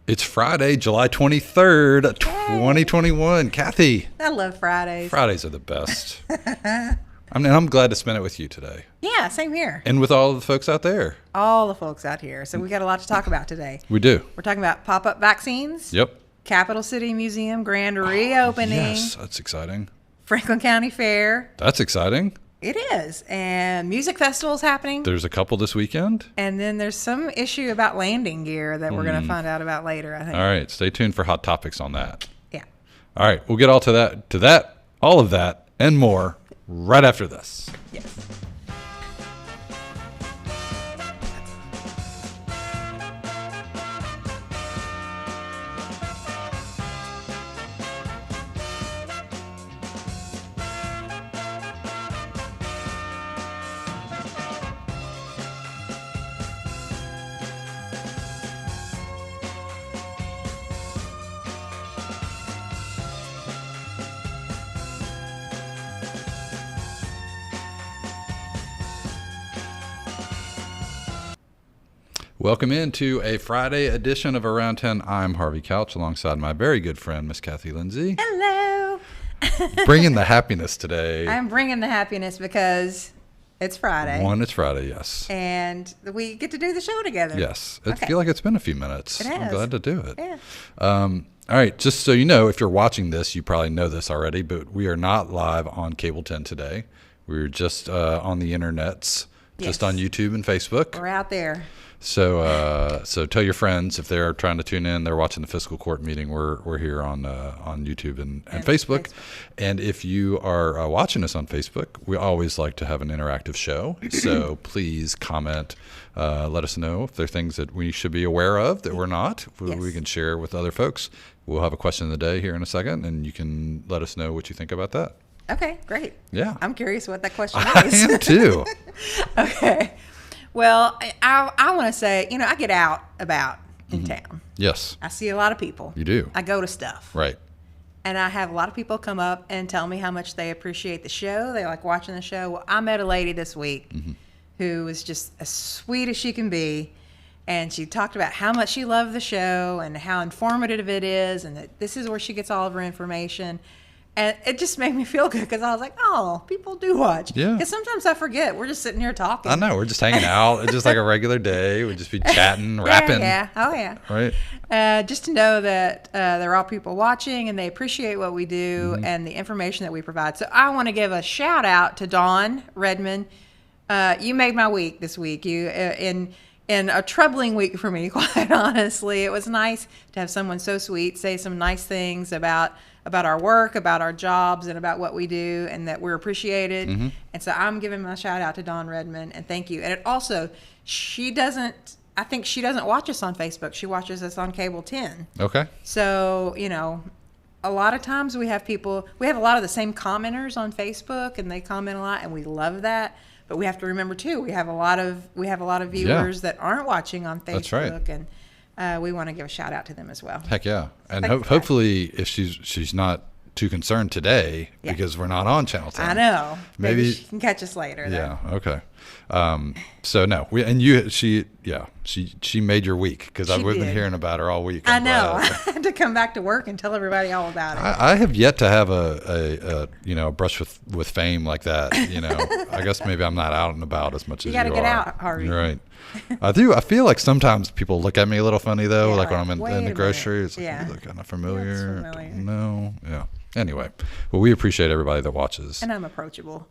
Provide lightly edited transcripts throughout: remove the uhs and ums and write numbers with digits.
It's Friday, July 23rd, 2021. Kathy. I love Fridays. Fridays are the best. I'm glad to spend it with you today. Yeah, same here. And with all of the folks out there. All the folks out here. So we got a lot to talk about today. We do. We're talking about pop-up vaccines. Yep. Capital City Museum grand reopening. Yes, that's exciting. Franklin County Fair. That's exciting. It is. And music festivals happening. There's a couple this weekend. And then there's some issue about landing gear that we're going to find out about later, I think. All right. Stay tuned for hot topics on that. Yeah. All right. We'll get all to that, all of that, and more right after this. Yes. Welcome into a Friday edition of Around 10. I'm Harvey Couch alongside my very good friend, Miss Kathy Lindsay. Hello. Bringing the happiness today. I'm bringing the happiness because it's Friday. It's Friday, yes. And we get to do the show together. Yes. I feel like it's been a few minutes. It has. I'm glad to do it. Yeah. All right. Just so you know, if you're watching this, you probably know this already, but we are not live on Cable 10 today. We're just on the internets, just on YouTube and Facebook. We're out there. So tell your friends if they're trying to tune in, they're watching the fiscal court meeting. We're here on YouTube and Facebook. And if you are watching us on Facebook, we always like to have an interactive show. So please comment. Let us know if there are things that we should be aware of that we're not. We can share with other folks. We'll have a question of the day here in a second, and you can let us know what you think about that. Okay, great. Yeah. I'm curious what that question I is. am too. Okay. Well, I want to say, I get out about in town. Yes. I see a lot of people. You do. I go to stuff. Right. And I have a lot of people come up and tell me how much they appreciate the show. They like watching the show. Well, I met a lady this week who was just as sweet as she can be. And she talked about how much she loved the show and how informative it is and that this is where she gets all of her information. And it just made me feel good because I was like, oh, people do watch. Yeah. Because sometimes I forget. We're just sitting here talking. I know. We're just hanging out. It's just like a regular day. We'd just be chatting, rapping. Yeah. Oh, yeah. Right. Just to know that there are people watching and they appreciate what we do and the information that we provide. So I want to give a shout out to Dawn Redmond. You made my week this week. You in a troubling week for me, quite honestly. It was nice to have someone so sweet say some nice things about our work, about our jobs, and about what we do, and that we're appreciated. And so I'm giving my shout out to Dawn Redmond, and thank you. And it also, I think she doesn't watch us on Facebook. She watches us on Cable 10. Okay. So, a lot of times we have a lot of the same commenters on Facebook, and they comment a lot, and we love that. But we have to remember too, we have a lot of viewers that aren't watching on Facebook. That's right. And we want to give a shout out to them as well. Heck yeah. And hopefully if she's not too concerned today because we're not on Channel 10. I know. Maybe she can catch us later. Yeah. Okay. So no, she made your week because I've been hearing about her all week. I know. I had to come back to work and tell everybody all about it. I have yet to have a brush with fame like that. I guess maybe I'm not out and about as much as you are. You got to get out, Harvey. You're right. I do. I feel like sometimes people look at me a little funny though, like when I'm in the grocery. It's like, you look kind of familiar. No. Yeah. Anyway, well, we appreciate everybody that watches. And I'm approachable.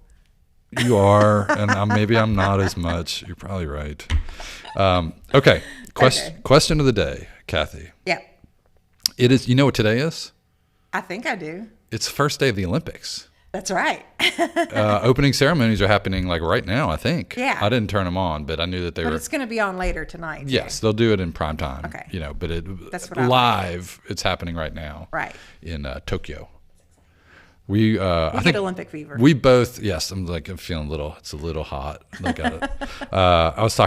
You are, and maybe I'm not as much. You're probably right. Okay. Question of the day, Kathy. Yeah. It is. You know what today is? I think I do. It's the first day of the Olympics. That's right. Opening ceremonies are happening like right now, I think. Yeah. I didn't turn them on, but I knew that they were. But it's going to be on later tonight. Yes, they'll do it in prime time. Okay. But That's what live, it's happening right now. Right. In Tokyo. I think Olympic fever. We both, yes. I'm feeling it's a little hot. I was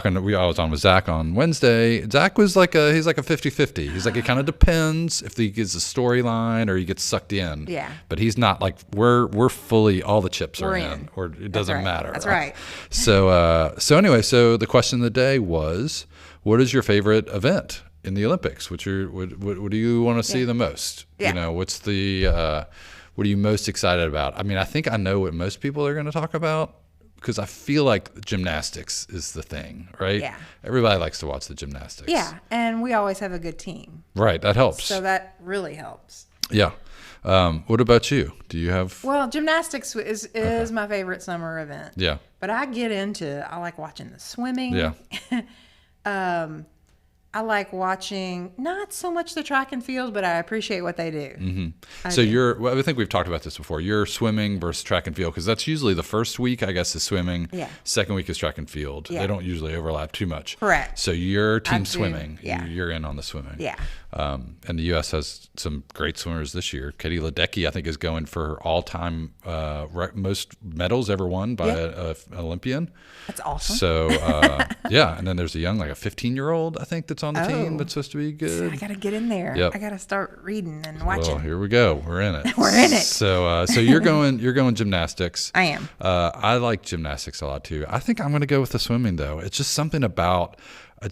on with Zach on Wednesday. Zach was he's like a 50-50. He's like, it kind of depends if he gets a storyline or he gets sucked in. Yeah. But he's not like, we're fully, all the chips are in, or it doesn't matter. That's right. So anyway, the question of the day was, what is your favorite event in the Olympics? What do you want to see the most? Yeah. What's the what are you most excited about? I mean, I think I know what most people are going to talk about, because I feel like gymnastics is the thing, right? Yeah. Everybody likes to watch the gymnastics. Yeah, and we always have a good team. Right, that helps. So that really helps. Yeah. What about you? Do you have? Well, gymnastics is my favorite summer event. Yeah. But I like watching the swimming. Yeah. I like watching not so much the track and field, but I appreciate what they do. Mm-hmm. So well, I think we've talked about this before. You're swimming versus track and field, because that's usually the first week, I guess, is swimming. Yeah. Second week is track and field. Yeah. They don't usually overlap too much. Correct. So you're team swimming. Yeah. You're in on the swimming. Yeah. And the U.S. has some great swimmers this year. Katie Ledecky, I think, is going for all-time most medals ever won by an Olympian. That's awesome. So, yeah. And then there's a young, like a 15-year-old, I think, that's on the team that's supposed to be good. I got to get in there. Yep. I got to start reading and watching. Well, here we go. We're in it. We're in it. So you're going gymnastics. I am. I like gymnastics a lot too. I think I'm going to go with the swimming though. It's just something about, I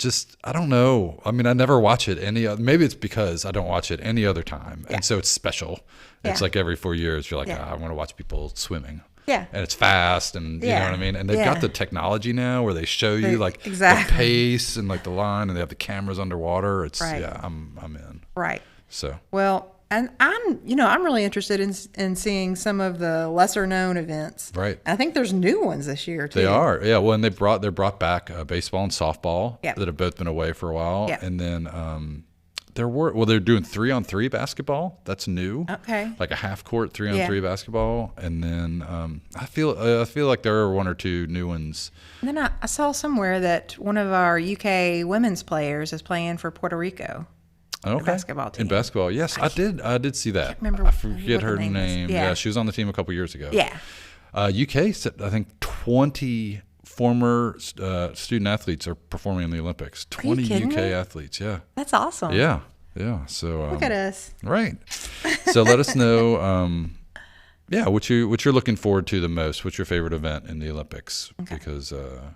don't know. I mean, I never watch it maybe it's because I don't watch it any other time. And so it's special. It's like every 4 years you're like, I want to watch people swimming. Yeah. And it's fast, and you know what I mean? And they've got the technology now where they show you like the pace and like the line, and they have the cameras underwater. It's I'm in. Right. So. Well, and I'm really interested in seeing some of the lesser known events. Right. I think there's new ones this year too. They are. Yeah. Well, and they're brought back baseball and softball that have both been away for a while. Yep. And then they're doing 3-on-3 basketball. That's new. Okay. Like a half court 3-on-3 basketball. And then I feel like there are one or two new ones. And then I saw somewhere that one of our UK women's players is playing for Puerto Rico. Okay. The basketball team. In basketball, yes, I did see that. I forget her name. Yeah. She was on the team a couple years ago. Yeah. UK, I think 20 former student athletes are performing in the Olympics. 20 UK athletes, yeah. That's awesome. Yeah. So look at us. Right. So let us know. What you're looking forward to the most. What's your favorite event in the Olympics? Okay. Because we're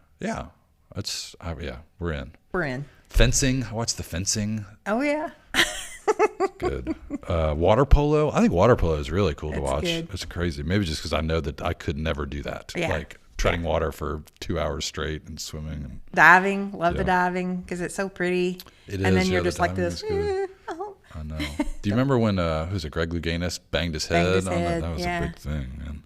in. We're in. Fencing. I watched the fencing. Oh yeah. Good. Water polo. I think water polo is really cool to watch. Good. It's crazy. Maybe just because I know that I could never do that. Yeah. Like treading water for 2 hours straight and swimming. And diving. Love the diving because it's so pretty. It is. And then you're just like this. I know. Do you remember when who's it? Greg Louganis banged his head on that? That was a big thing, man.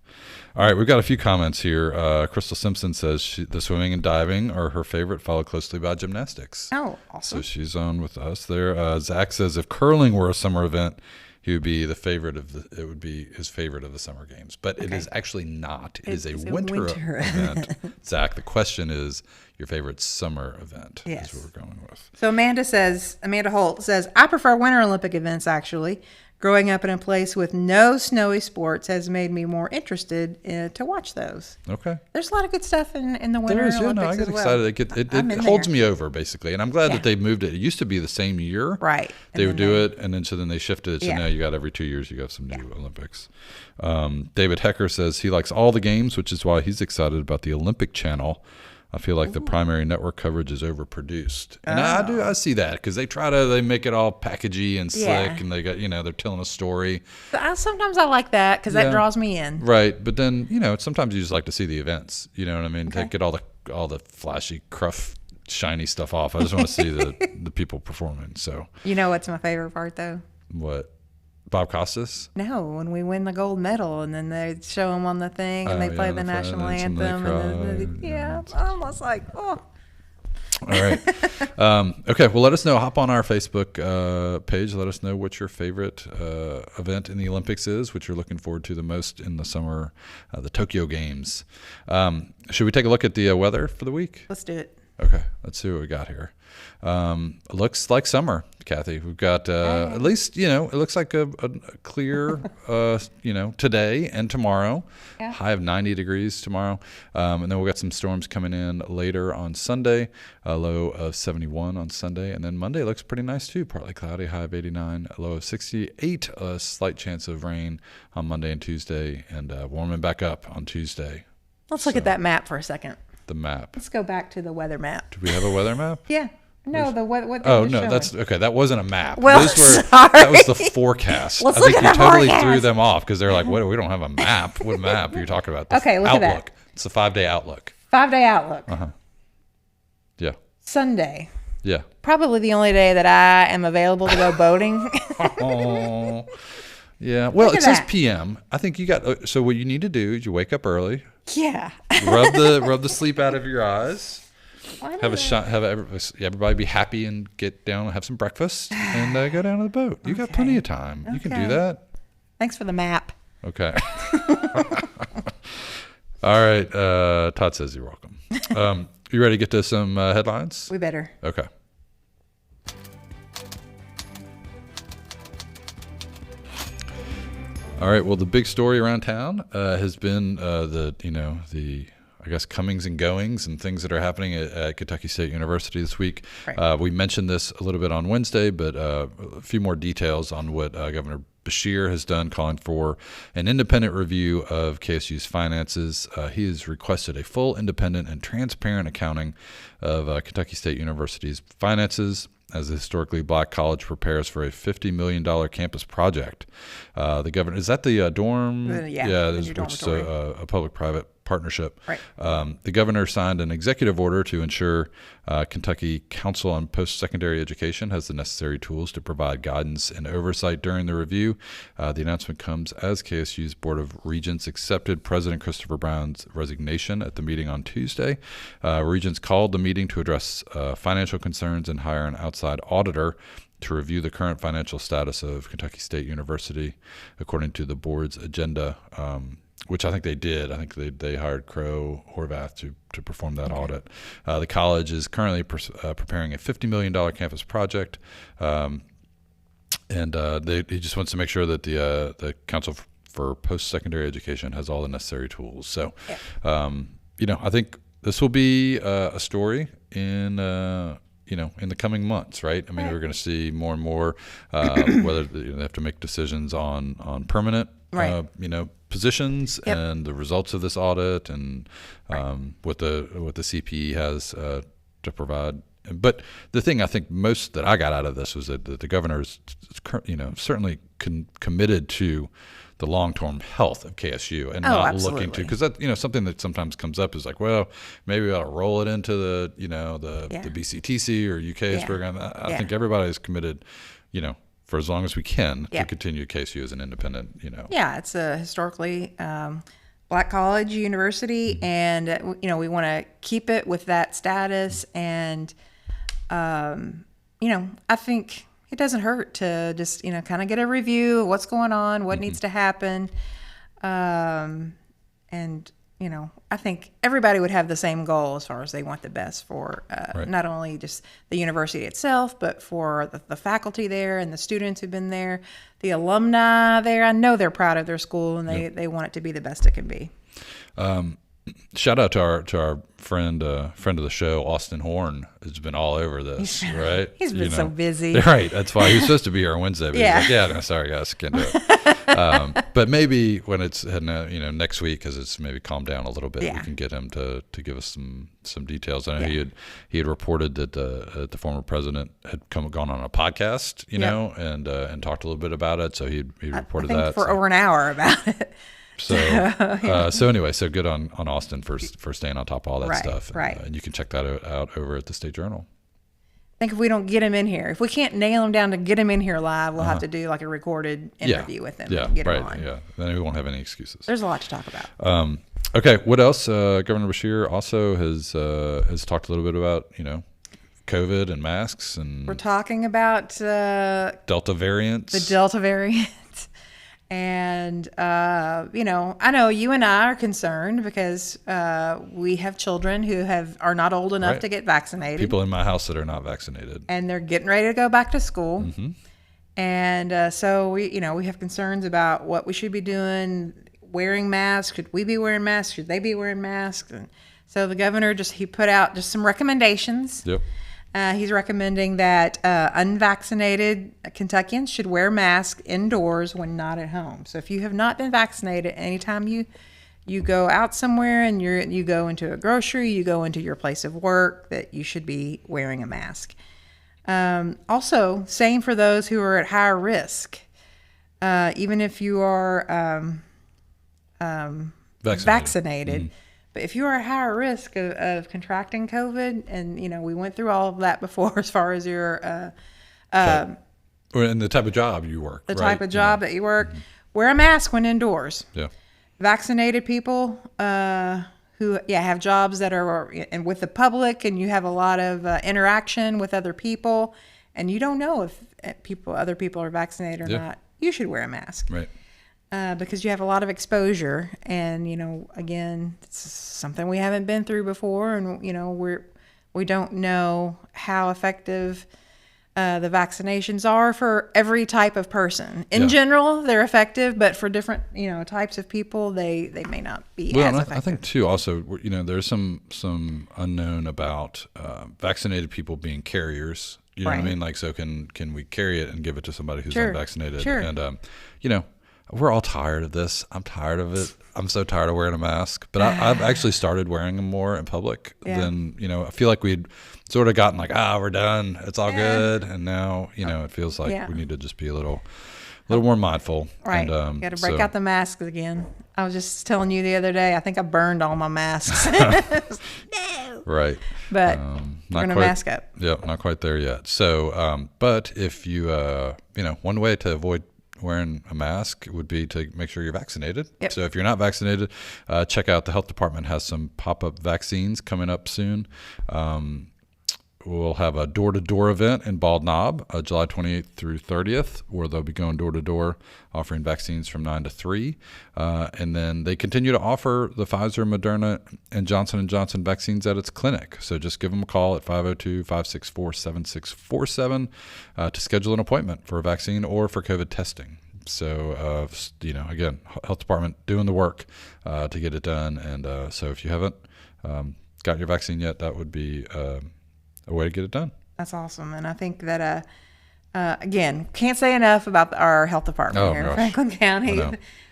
All right, we've got a few comments here. Crystal Simpson says the swimming and diving are her favorite, followed closely by gymnastics. Oh, awesome. So she's on with us there. Zach says if curling were a summer event, he would be it would be his favorite of the summer games. But it is actually not. It is a winter event. Zach, the question is your favorite summer event. Yes. Is what we're going with. So Amanda Holt says, I prefer Winter Olympic events actually. Growing up in a place with no snowy sports has made me more interested to watch those. Okay. There's a lot of good stuff in the Winter Olympics no, I get excited. It holds me over, basically. And I'm glad that they moved it. It used to be the same year. Right. They would do it, and then they shifted it. So now you got every 2 years you got some new Olympics. David Hecker says he likes all the games, which is why he's excited about the Olympic Channel. I feel like the primary network coverage is overproduced. And I see that because they make it all packagey and slick, and they got, they're telling a story. But sometimes I like that because that draws me in. Right. But then, sometimes you just like to see the events. You know what I mean? Okay. Get all the flashy, shiny stuff off. I just want to see the people performing. So. You know what's my favorite part though? What? Bob Costas? No, when we win the gold medal and then they show them on the thing and they play the national anthem. I'm almost like, oh. All right. Okay, well, let us know. Hop on our Facebook page. Let us know what your favorite event in the Olympics is, what you're looking forward to the most in the summer, the Tokyo Games. Should we take a look at the weather for the week? Let's do it. Okay, let's see what we got here. Looks like summer, Kathy. We've got at least, it looks like a clear, today and tomorrow. Yeah. High of 90 degrees tomorrow. And then we've got some storms coming in later on Sunday, a low of 71 on Sunday. And then Monday looks pretty nice too. Partly cloudy, high of 89, a low of 68, a slight chance of rain on Monday and Tuesday, and warming back up on Tuesday. Let's look at that map for a second. The map. Let's go back to the weather map. Do we have a weather map? Yeah. No, what they Oh were no, showing. that's okay. That wasn't a map. Well, That was the forecast. Let's I think look you at the totally forecast. threw them off because they're like, "What? We don't have a map. What map are you talking about?" The Okay, look at outlook. that. It's the 5-day outlook. 5-day outlook. Yeah, Sunday. yeah. Probably the only day that I am available to go boating. Oh, yeah. Well, Look it at says that. PM. I think you got. So what you need to do is you wake up early, Yeah. rub the sleep out of your eyes. Have a shot. Everybody be happy and get down and have some breakfast and go down to the boat. You got plenty of time. You can do Okay. that. Thanks for the map. Okay. All right. Todd says you're welcome. You ready to get to some headlines? We better. Okay. All right. Well, the big story around town has been the I guess comings and goings and things that are happening at Kentucky State University this week. Right. We mentioned this a little bit on Wednesday, but a few more details on what Governor Beshear has done, calling for an independent review of KSU's finances. He has requested a full, independent, and transparent accounting of Kentucky State University's finances as the historically black college prepares for a $50 million campus project. The governor, is that the dorm? Yeah, which is a public-private partnership. Right. The governor signed an executive order to ensure Kentucky Council on Post-Secondary Education has the necessary tools to provide guidance and oversight during the review. The announcement comes as KSU's Board of Regents accepted President Christopher Brown's resignation at the meeting on Tuesday. Regents called the meeting to address financial concerns and hire an outside auditor to review the current financial status of Kentucky State University, according to the board's agenda, which I think they did. I think they hired Crowe Horvath to perform that audit. The college is currently preparing a $50 million campus project, and he just wants to make sure that the Council for Post-Secondary Education has all the necessary tools. So, I think this will be a story in in the coming months, right? I mean, we're going to see more and more whether they have to make decisions on permanent, positions and the results of this audit and what the CPE has to provide. But the thing I think most that I got out of this was that the governor is, certainly committed to the long-term health of KSU and not absolutely. looking to, because that something that sometimes comes up is like, well, maybe I'll roll it into the the BCTC or UK's program. I think everybody is committed, for as long as we can to continue KSU as an independent. Yeah, it's a historically black college university, and we want to keep it with that status. And I think it doesn't hurt to just, kind of get a review of what's going on, what needs to happen. And, I think everybody would have the same goal as far as they want the best for not only just the university itself, but for the faculty there and the students who've been there, the alumni there. I know they're proud of their school and they want it to be the best it can be. Shout out to our friend of the show, Austin Horn, has been all over this, right? He's been so busy. Right. That's why he was supposed to be here on Wednesday. But he's like, no, sorry guys, can't do it. But maybe when it's next week, as it's maybe calmed down a little bit, we can get him to give us some details. I know he had reported that the former president had gone on a podcast, and talked a little bit about it. So he reported that for over an hour about it. So anyway, so good on Austin for staying on top of all that stuff. And you can check that out over at the State Journal. I think if we don't get him in here, if we can't nail him down to get him in here live, we'll have to do like a recorded interview with him and get him on. Yeah, then we won't have any excuses. There's a lot to talk about. Okay, what else? Governor Beshear also has talked a little bit about, COVID and masks. And we're talking about Delta variants. The Delta variant. And, I know you and I are concerned because we have children who are not old enough to get vaccinated. People in my house that are not vaccinated. And they're getting ready to go back to school. Mm-hmm. And so we have concerns about what we should be doing, wearing masks. Should we be wearing masks? Should they be wearing masks? And so the governor he put out just some recommendations. Yep. He's recommending that unvaccinated Kentuckians should wear masks indoors when not at home. So if you have not been vaccinated, anytime you go out somewhere and you go into a grocery, you go into your place of work, that you should be wearing a mask. Also, same for those who are at higher risk. Even if you are vaccinated. But if you are at higher risk of contracting COVID, and we went through all of that before, as far as your or in the type of job you work, type of job that you work, wear a mask when indoors. Yeah. Vaccinated people who have jobs that are and with the public, and you have a lot of interaction with other people, and you don't know if other people are vaccinated or not. You should wear a mask. Right. Because you have a lot of exposure, and again, it's something we haven't been through before, and we don't know how effective the vaccinations are for every type of person. In general, they're effective, but for different types of people, they may not be as effective. I think too. Also, there's some unknown about vaccinated people being carriers. You know what I mean? Like, so can we carry it and give it to somebody who's unvaccinated? Sure. And we're all tired of this. I'm tired of it. I'm so tired of wearing a mask. But I've actually started wearing them more in public than, I feel like we'd sort of gotten like, we're done. It's all good. And now, it feels like we need to just be a little more mindful. Right. And, got to break out the masks again. I was just telling you the other day, I think I burned all my masks. No. Right. But we're going to mask up. Yep. Not quite there yet. So, but if you, one way to avoid wearing a mask would be to make sure you're vaccinated. Yep. So if you're not vaccinated, check out the health department has some pop-up vaccines coming up soon. We'll have a door-to-door event in Bald Knob, July 28th through 30th, where they'll be going door-to-door offering vaccines from 9 to 3. And then they continue to offer the Pfizer, Moderna, and Johnson & Johnson vaccines at its clinic. So just give them a call at 502-564-7647 to schedule an appointment for a vaccine or for COVID testing. So, again, health department doing the work to get it done. And so if you haven't got your vaccine yet, that would be a way to get it done. That's awesome. And I think that, again, can't say enough about our health department here in Franklin County.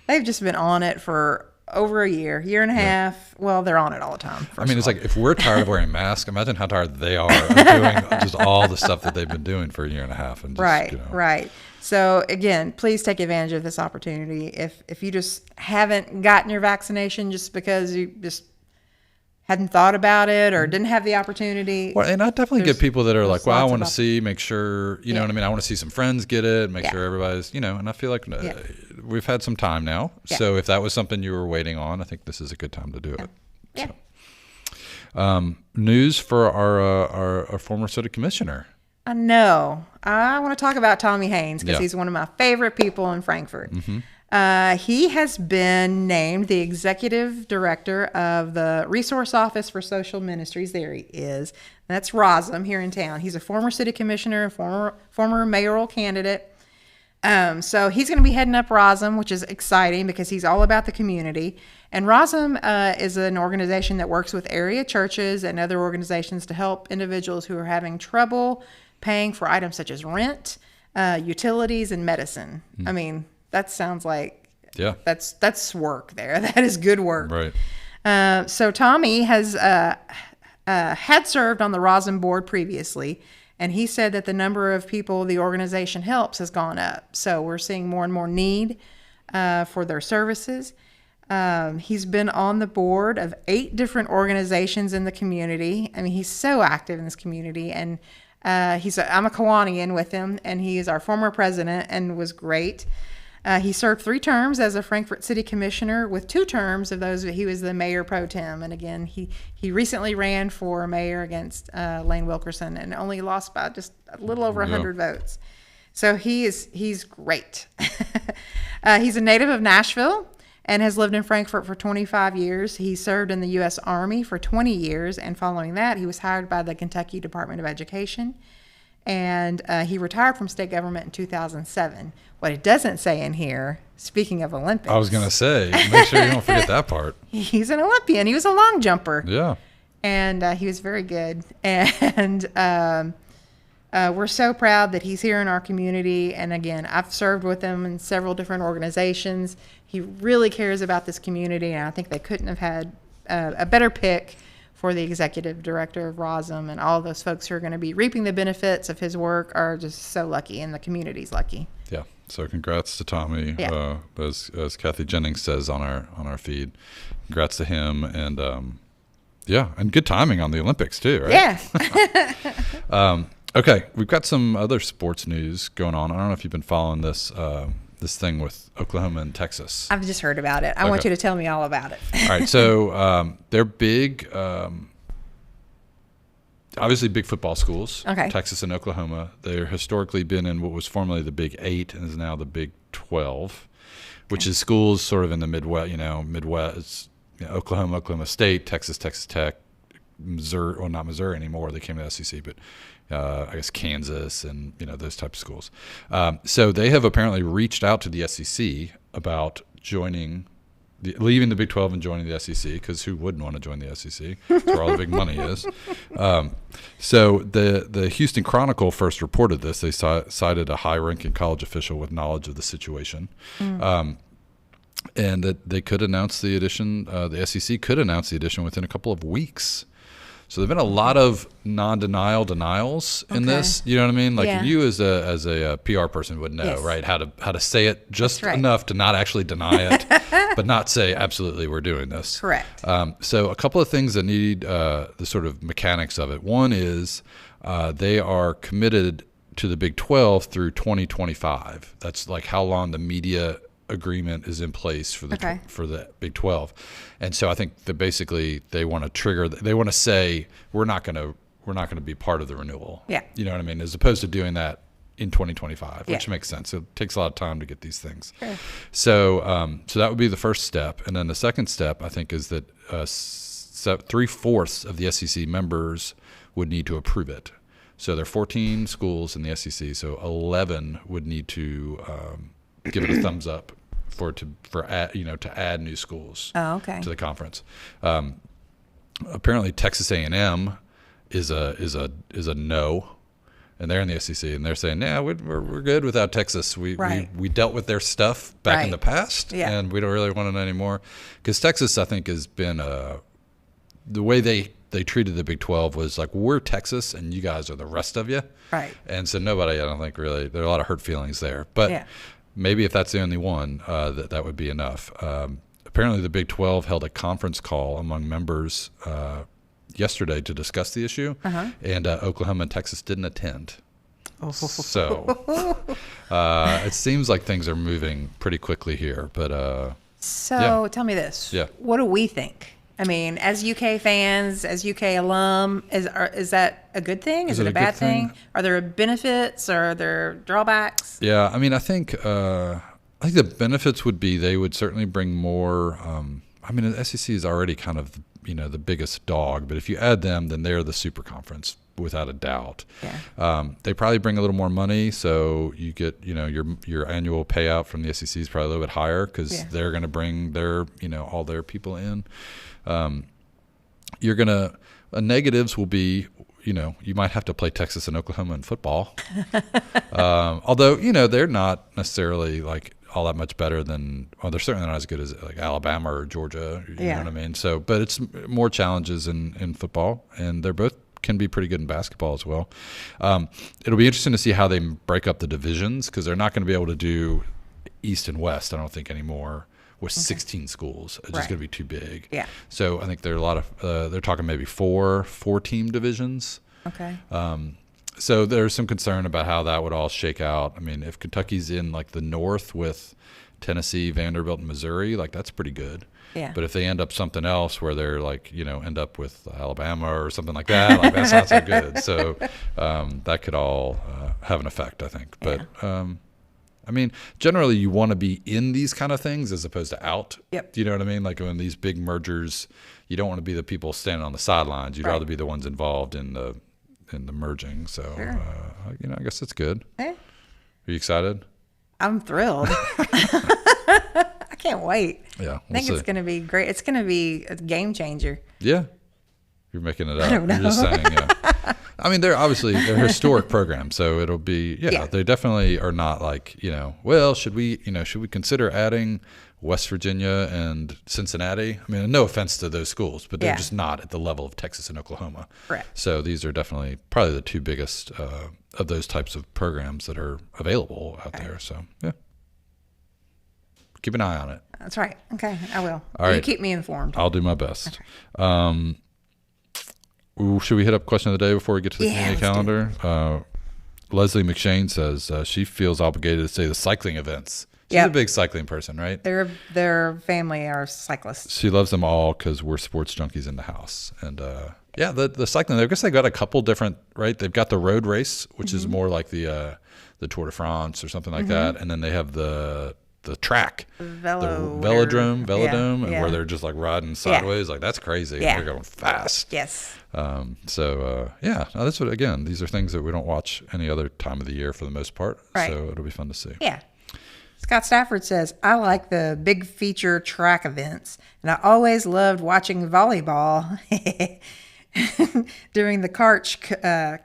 They've just been on it for over a year and a half. Well, they're on it all the time. It's like if we're tired of wearing masks, imagine how tired they are of doing just all the stuff that they've been doing for a year and a half. And just, Right. So, again, please take advantage of this opportunity. If you just haven't gotten your vaccination just because you just hadn't thought about it or didn't have the opportunity. Well, and I definitely get people that are like, well, I want to make sure, you know what I mean? I want to see some friends get it, make sure everybody's, and I feel like we've had some time now. Yeah. So if that was something you were waiting on, I think this is a good time to do it. Yeah. So, news for our former city commissioner. I know. I want to talk about Tommy Haynes because he's one of my favorite people in Frankfort. Mm-hmm. He has been named the executive director of the Resource Office for Social Ministries. There he is. That's ROSM here in town. He's a former city commissioner, former mayoral candidate. So he's going to be heading up ROSM, which is exciting because he's all about the community. And ROSM is an organization that works with area churches and other organizations to help individuals who are having trouble paying for items such as rent, utilities, and medicine. I mean, that sounds like that's work there. That is good work. Right. So Tommy has had served on the ROSM board previously, and he said that the number of people the organization helps has gone up. So we're seeing more and more need for their services. He's been on the board of 8 different organizations in the community. I mean, he's so active in this community, and I'm a Kiwanian with him, and he is our former president and was great. He served 3 terms as a Frankfort City Commissioner, with 2 terms of those he was the mayor pro tem. And again, he recently ran for mayor against Lane Wilkerson and only lost by just a little over 100 votes. So he's great. He's a native of Nashville and has lived in Frankfort for 25 years. He served in the U.S. Army for 20 years, and following that, he was hired by the Kentucky Department of Education. And he retired from state government in 2007. What it doesn't say in here, speaking of Olympics. I was going to say, make sure you don't forget that part. He's an Olympian. He was a long jumper. Yeah. And he was very good. And we're so proud that he's here in our community. And again, I've served with him in several different organizations. He really cares about this community, and I think they couldn't have had a better pick for the executive director of ROSM and all those folks who are going to be reaping the benefits of his work are just so lucky, and the community's lucky. Yeah. So congrats to Tommy, Yeah. as Kathy Jennings says on our feed. Congrats to him, and and good timing on the Olympics too, right? Yeah. Okay, we've got some other sports news going on. I don't know if you've been following this thing with Oklahoma and Texas. I've just heard about it. I want you to tell me all about it. All right, so they're big, obviously big football schools. Okay. Texas and Oklahoma. They're historically been in what was formerly the Big 8 and is now the Big 12, which is schools sort of in the Midwest, Oklahoma, Oklahoma State, Texas, Texas Tech, Missouri, well, not Missouri anymore. They came to the SEC, but I guess Kansas and those types of schools. So they have apparently reached out to the SEC about leaving the Big 12 and joining the SEC, because who wouldn't want to join the SEC? That's where all the big money is. So the Houston Chronicle first reported this. They cited a high-ranking college official with knowledge of the situation. And that they could announce the addition, the SEC could announce the addition within a couple of weeks. So there've been a lot of denials in this. You know what I mean? Like you as a PR person would know, right? How to say it just enough to not actually deny it, but not say absolutely we're doing this. Correct. So a couple of things that need the sort of mechanics of it. One is they are committed to the Big 12 through 2025. That's like how long the media agreement is in place for the Big 12. And so I think that basically they want to say we're not going to be part of the renewal. Yeah. You know what I mean? As opposed to doing that in 2025, which makes sense. It takes a lot of time to get these things. Sure. So that would be the first step. And then the second step, I think, is that 3/4 of the SEC members would need to approve it. So there are 14 schools in the SEC, so 11 would need to give it a thumbs up to add new schools to the conference. Apparently Texas A&M is a no, and they're in the SEC, and they're saying, yeah, we're good without Texas. We dealt with their stuff back in the past, and we don't really want to know anymore. Because Texas, I think, has been the way they treated the Big 12 was like, we're Texas and you guys are the rest of you. Right. And so nobody, I don't think really, there are a lot of hurt feelings there. But maybe if that's the only one, that would be enough. Apparently the Big 12 held a conference call among members yesterday to discuss the issue, and Oklahoma and Texas didn't attend. So it seems like things are moving pretty quickly here. But tell me this. Yeah. What do we think? I mean, as UK fans, as UK alum, is that a good thing? Is it a bad thing? Are there benefits? Are there drawbacks? Yeah, I mean, I think the benefits would be they would certainly bring more. I mean, the SEC is already kind of the biggest dog, but if you add them, then they're the super conference without a doubt. Yeah. They probably bring a little more money, so you get your annual payout from the SEC is probably a little bit higher because they're going to bring their all their people in. You're gonna negatives will be you might have to play Texas and Oklahoma in football, although they're not necessarily like all that much better than they're certainly not as good as like Alabama or Georgia. You know what I mean? So, but it's more challenges in football, and they're both can be pretty good in basketball as well. It'll be interesting to see how they break up the divisions because they're not going to be able to do East and West, I don't think, anymore. With 16 schools, it's just going to be too big. Yeah. So I think there are a lot of they're talking maybe four team divisions. Okay. So there's some concern about how that would all shake out. I mean, if Kentucky's in like the North with Tennessee, Vanderbilt, and Missouri, like that's pretty good. Yeah. But if they end up something else where they're like end up with Alabama or something like that, like that's not so good. So that could all have an effect, I think. But. Yeah. I mean, generally you want to be in these kind of things as opposed to out. Yep. Do you know what I mean? Like when these big mergers, you don't want to be the people standing on the sidelines. You'd rather be the ones involved in the merging. So, sure. I guess it's good. Are you excited? I'm thrilled. I can't wait. Yeah. I think it's going to be great. It's going to be a game changer. Yeah. You're making it up. I don't know. You're just saying, yeah. I mean, they're historic programs, so it'll be, they definitely are not like, well, should we consider adding West Virginia and Cincinnati? I mean, no offense to those schools, but they're just not at the level of Texas and Oklahoma. Correct. So these are definitely probably the two biggest of those types of programs that are available out there. So, yeah. Keep an eye on it. That's right. Okay, I will. All right. You keep me informed. I'll do my best. Okay. Should we hit up question of the day before we get to the community calendar? Leslie McShane says she feels obligated to say the cycling events. She's a big cycling person, right? Their family are cyclists. She loves them all because we're sports junkies in the house. And the cycling, I guess they got a couple different, right? They've got the road race, which is more like the Tour de France or something like that. And then they have the track, velodrome, and where they're just like riding sideways. Like, that's crazy. Yeah. They're going fast. Yes. That's what, again, these are things that we don't watch any other time of the year for the most part. Right. So it'll be fun to see. Yeah. Scott Stafford says, I like the big feature track events, and I always loved watching volleyball during the Karch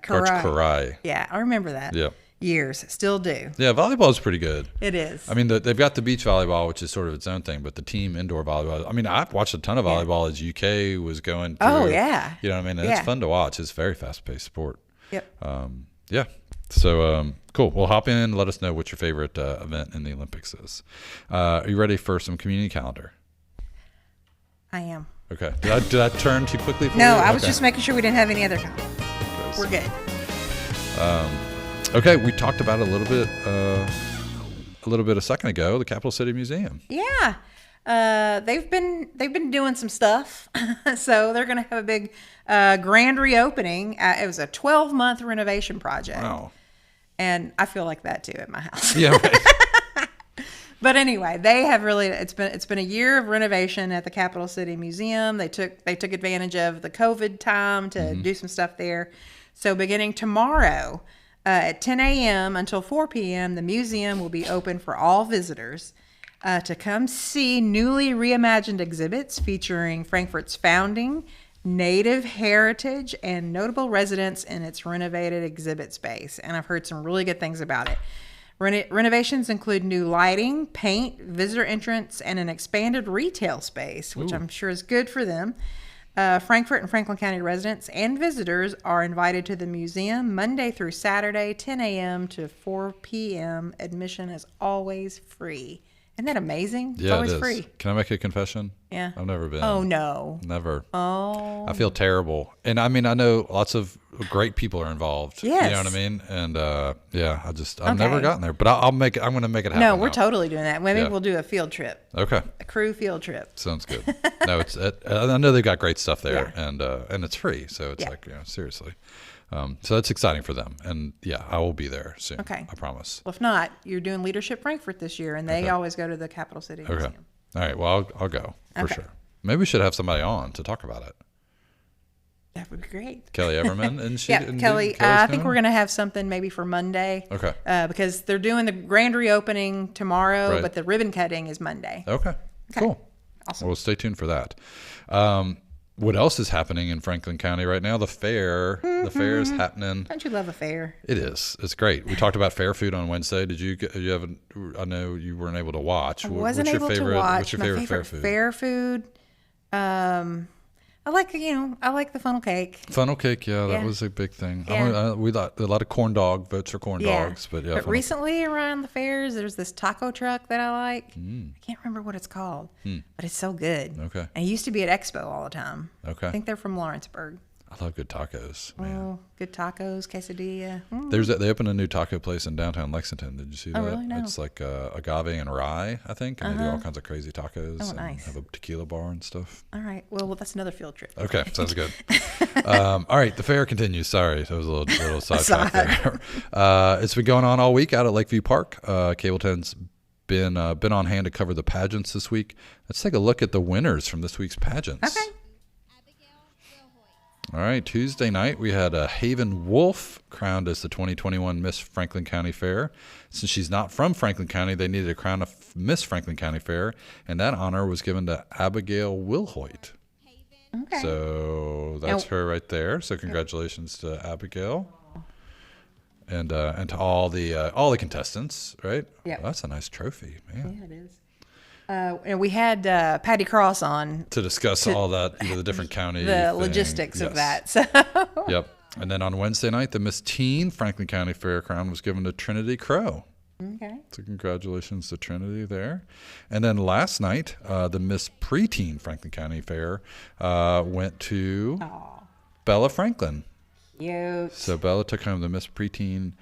Karai. Yeah, I remember that. Yeah. Years. Still do. Yeah, volleyball is pretty good. It is. I mean, they've got the beach volleyball, which is sort of its own thing, but the team indoor volleyball, I mean, I've watched a ton of volleyball as UK was going through. Oh, yeah. You know what I mean? And it's fun to watch. It's a very fast-paced sport. Yep. Yeah. So, cool. Well, hop in and let us know what your favorite event in the Olympics is. Are you ready for some community calendar? I am. Okay. Did I turn too quickly for you? No, I was just making sure we didn't have any other calendar. We're good. Okay, we talked about it a little bit a second ago, the Capital City Museum. Yeah. They've been doing some stuff. So they're going to have a big grand reopening. It was a 12-month renovation project. Wow. And I feel like that too at my house. Yeah, right. But anyway, they have really it's been a year of renovation at the Capital City Museum. They took advantage of the COVID time to do some stuff there. So beginning tomorrow, at 10 a.m. until 4 p.m., the museum will be open for all visitors to come see newly reimagined exhibits featuring Frankfort's founding, native heritage, and notable residents in its renovated exhibit space. And I've heard some really good things about it. Renovations include new lighting, paint, visitor entrance, and an expanded retail space, which I'm sure is good for them. Frankfort and Franklin County residents and visitors are invited to the museum Monday through Saturday, 10 a.m. to 4 p.m. Admission is always free. Isn't that amazing? It's always free. Can I make a confession? Yeah. I've never been. Oh, no. Never. Oh. I feel terrible. And I mean, I know lots of great people are involved. Yes. You know what I mean? And I've never gotten there, but I'm going to make it happen. No, we're totally doing that. Maybe we'll do a field trip. Okay. A crew field trip. Sounds good. No, I know they've got great stuff there, and it's free. So it's seriously. So that's exciting for them. And I will be there soon. Okay. I promise. Well, if not, you're doing Leadership Frankfort this year, and they always go to the Capital City Museum. All right. Well, I'll go for sure. Maybe we should have somebody on to talk about it. That would be great. Kelly Everman. And she, Kelly. I think we're going to have something maybe for Monday. Okay. Because they're doing the grand reopening tomorrow, but the ribbon cutting is Monday. Okay. Cool. Awesome. Well, stay tuned for that. What else is happening in Franklin County right now? The fair. The fair is happening. Don't you love a fair? It is. It's great. We talked about fair food on Wednesday. Did you have? I know you weren't able to watch. I wasn't able to watch. What's your favorite fair food? Fair food. I like the funnel cake. Funnel cake, that was a big thing. Yeah. We got a lot of corn dog votes for corn dogs, but recently around the fairs, there's this taco truck that I like. I can't remember what it's called, but it's so good. Okay. And it used to be at Expo all the time. Okay. I think they're from Lawrenceburg. I love good tacos. Man. Oh, good tacos, quesadilla. They opened a new taco place in downtown Lexington. Did you see that? Really? No. It's like agave and rye, I think, and they do all kinds of crazy tacos. Oh, nice. And have a tequila bar and stuff. All right. Well, that's another field trip. Okay, sounds good. All right, the fair continues. Sorry, that was a little sidetrack there. It's been going on all week out at Lakeview Park. Cable 10's been on hand to cover the pageants this week. Let's take a look at the winners from this week's pageants. Okay. All right, Tuesday night we had Haven Wolf crowned as the 2021 Miss Franklin County Fair. Since she's not from Franklin County, they needed to crown a Miss Franklin County Fair, and that honor was given to Abigail Wilhoit. Okay. So that's her right there. So congratulations to Abigail. And to all the contestants, right? Yep. Well, that's a nice trophy, man. Yeah, it is. And we had Patty Cross on To discuss all that, the different county the thing. logistics of that. Yes. So Yep. And then on Wednesday night, the Miss Teen Franklin County Fair crown was given to Trinity Crow. okay. So congratulations to Trinity there. And then last night, the Miss Preteen Franklin County Fair went to Bella Franklin. Cute. So Bella took home the Miss Preteen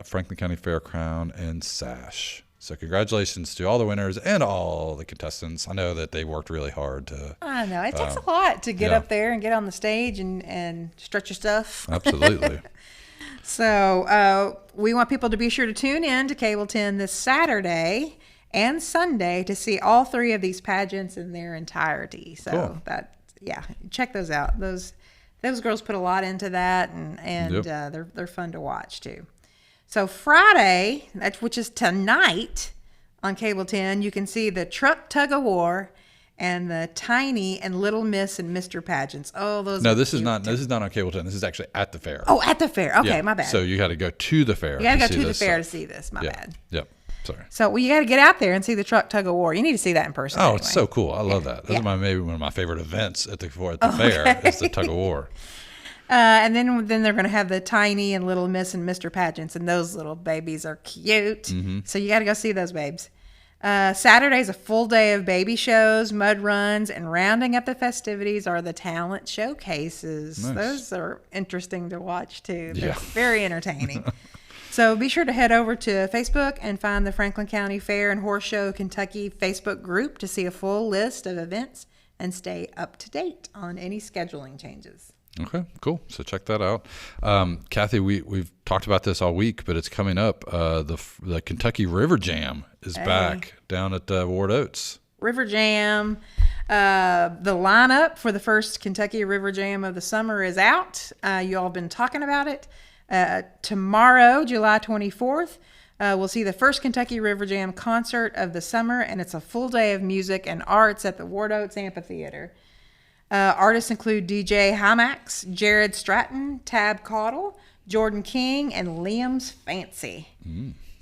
Franklin County Fair crown and sash. So congratulations to all the winners and all the contestants. I know that they worked really hard to. I know. It takes a lot to get up there and get on the stage and stretch your stuff. Absolutely. So we want people to be sure to tune in to Cable 10 this Saturday and Sunday to see all three of these pageants in their entirety. So Cool. check those out. Those girls put a lot into that, and Yep. they're fun to watch too. So Friday, which is tonight on Cable 10, you can see the Truck Tug of War and the Tiny and Little Miss and Mr. pageants. Oh, those. No, are this is cute. not. This is not on Cable 10. This is actually at the fair. Oh, at the fair. Okay, Yeah. my bad. So you got to go to the fair. You got to go see to the this fair to stuff. see this. My Yeah. bad. Yep. Sorry. So you got to get out there and see the Truck Tug of War. You need to see that in person. Oh, anyway. it's so cool. I love that. That's Yeah. maybe one of my favorite events at the fair is the tug of war. And then they're going to have the Tiny and Little Miss and Mr. pageants, and those little babies are cute. Mm-hmm. So you got to go see those babes. Saturday's a full day of baby shows, mud runs, and rounding up the festivities are the talent showcases. Nice. Those are interesting to watch too. They're Yeah. very entertaining. So be sure to head over to Facebook and find the Franklin County Fair and Horse Show Kentucky Facebook group to see a full list of events and stay up to date on any scheduling changes. Okay, cool. So check that out. Kathy, we've talked about this all week, but it's coming up. The Kentucky River Jam is back down at Ward Oats. River Jam. The lineup for the first Kentucky River Jam of the summer is out. You all have been talking about it. Tomorrow, July 24th, we'll see the first Kentucky River Jam concert of the summer, and it's a full day of music and arts at the Ward Oats Amphitheater. Artists include DJ Hymax, Jared Stratton, Tab Caudle, Jordan King, and Liam's Fancy.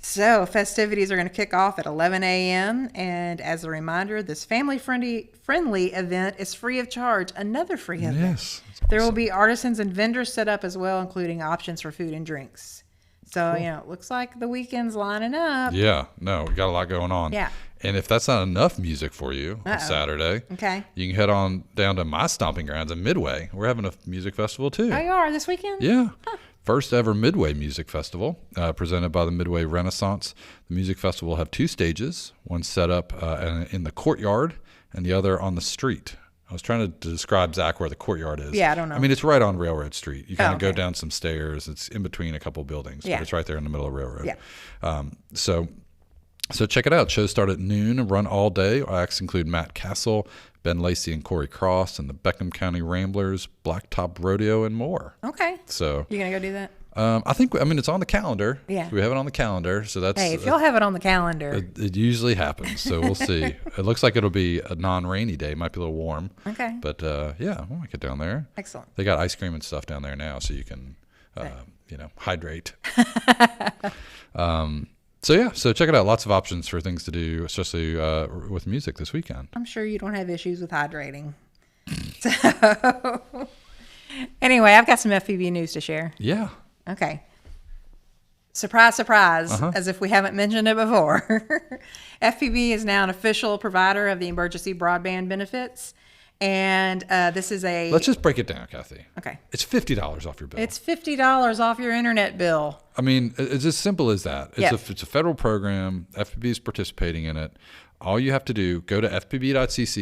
So festivities are going to kick off at 11 a.m. And as a reminder, this family-friendly event is free of charge. Another free event. Yes. There will be artisans and vendors set up as well, including options for food and drinks. So, it looks like the weekend's lining up. Yeah, no, we got a lot going on. Yeah. And if that's not enough music for you on Saturday, Okay. you can head on down to my stomping grounds in Midway. We're having a music festival too. Oh, you are this weekend? Yeah. First ever Midway Music Festival, presented by the Midway Renaissance. The music festival will have two stages, one set up in the courtyard and the other on the street. I was trying to describe, Zach, where the courtyard is. Yeah, I don't know. I mean, it's right on Railroad Street. You kind of go okay. down some stairs. It's in between a couple buildings, Yeah. but it's right there in the middle of Railroad. Yeah. So check it out. Shows start at noon and run all day. Acts include Matt Castle, Ben Lacey and Corey Cross, and the Beckham County Ramblers, Blacktop Rodeo, and more. Okay. So You going to go do that? it's on the calendar. Yeah. We have it on the calendar. So that's Hey, if y'all have it on the calendar. it usually happens. So we'll see. It looks like it'll be a non-rainy day. It might be a little warm. Okay. But yeah, we'll get down there. Excellent. They got ice cream and stuff down there now, so you can hydrate. So check it out. Lots of options for things to do, especially with music this weekend. I'm sure you don't have issues with hydrating. So, anyway, I've got some FPV news to share. Yeah. Okay. Surprise, surprise, as if we haven't mentioned it before. FPV is now an official provider of the emergency broadband benefits. And this is a... Let's just break it down, Kathy. Okay. It's $50 off your bill. It's $50 off your internet bill. I mean, it's as simple as that. It's Yep. a federal program. FPB is participating in it. All you have to do, go to